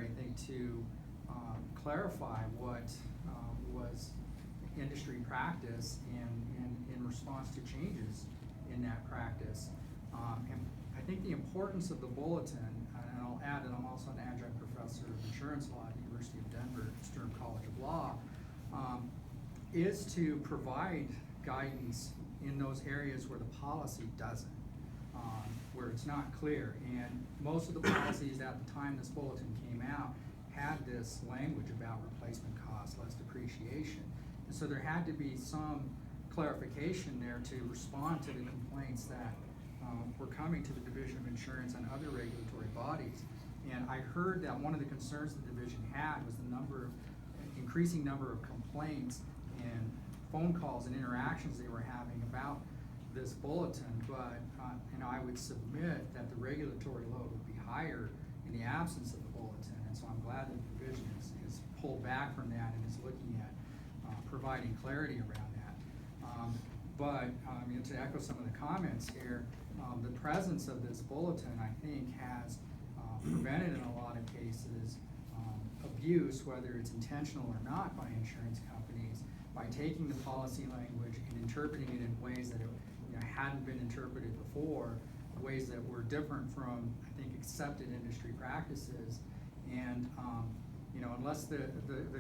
necessary, I think, to clarify what was industry practice and in response to changes in that practice. And I think the importance of the bulletin, and I'll add that I'm also an adjunct professor of insurance law at the University of Denver Stern College of Law, is to provide guidance in those areas where the policy doesn't, where it's not clear. And most of the policies at the time this bulletin came out had this language about replacement costs, less depreciation. And so there had to be some clarification there to respond to the complaints that were coming to the Division of Insurance and other regulatory bodies. And I heard that one of the concerns the division had was the increasing number of complaints and phone calls and interactions they were having about this bulletin. But I would submit that the regulatory load would be higher in the absence of the bulletin. And so I'm glad that the division is pulled back from that and is looking at providing clarity around that. To echo some of the comments here, the presence of this bulletin, I think, has prevented in a lot of cases abuse, whether it's intentional or not, by insurance companies, by taking the policy language and interpreting it in ways that it hadn't been interpreted before, ways that were different from, I think, accepted industry practices. And unless the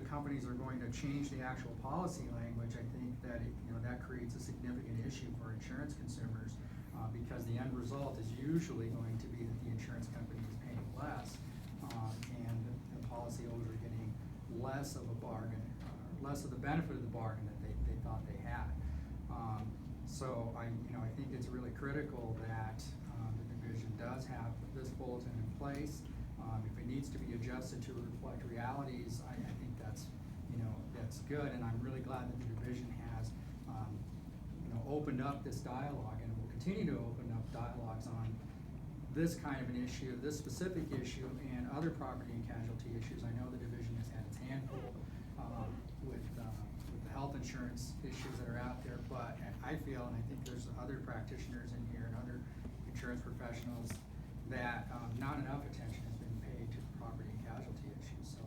companies are going to change the actual policy language, I think that that creates a significant issue for insurance consumers, because the end result is usually going to be that the insurance company is paying less, and the policyholders are getting less of a bargain, less of the benefit of the bargain that they thought they had. So I think it's really critical that the division does have this bulletin in place. If it needs to be adjusted to reflect realities, I think that's good, and I'm really glad that the division has opened up this dialogue, and will continue to open up dialogues on this kind of an issue, this specific issue, and other property and casualty issues. I know the division has had its hand full with the health insurance issues that are out there, but I feel, and I think there's other practitioners in here and other insurance professionals, that not enough attention has been paid to the property and casualty issues. So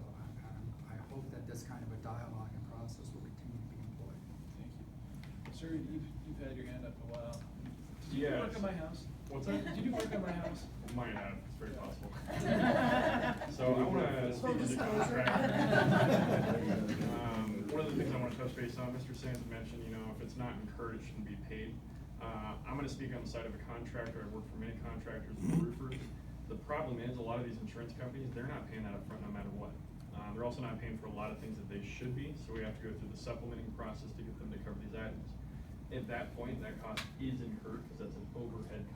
I hope that this kind of a dialogue and process will continue to be employed. Thank you. Sir, you've had your hand up a while. Did you work at my house? What's that? Did you work at my house? Might have, it's very possible. So I want to speak to the contract. One of the things I want to touch base on, Mr. Sands mentioned, if it's not encouraged, it shouldn't be paid. I'm going to speak on the side of a contractor. I've worked for many contractors and roofers. The problem is, a lot of these insurance companies, they're not paying that up front no matter what. They're also not paying for a lot of things that they should be, so we have to go through the supplementing process to get them to cover these items. At that point, that cost is incurred because that's an overhead cost.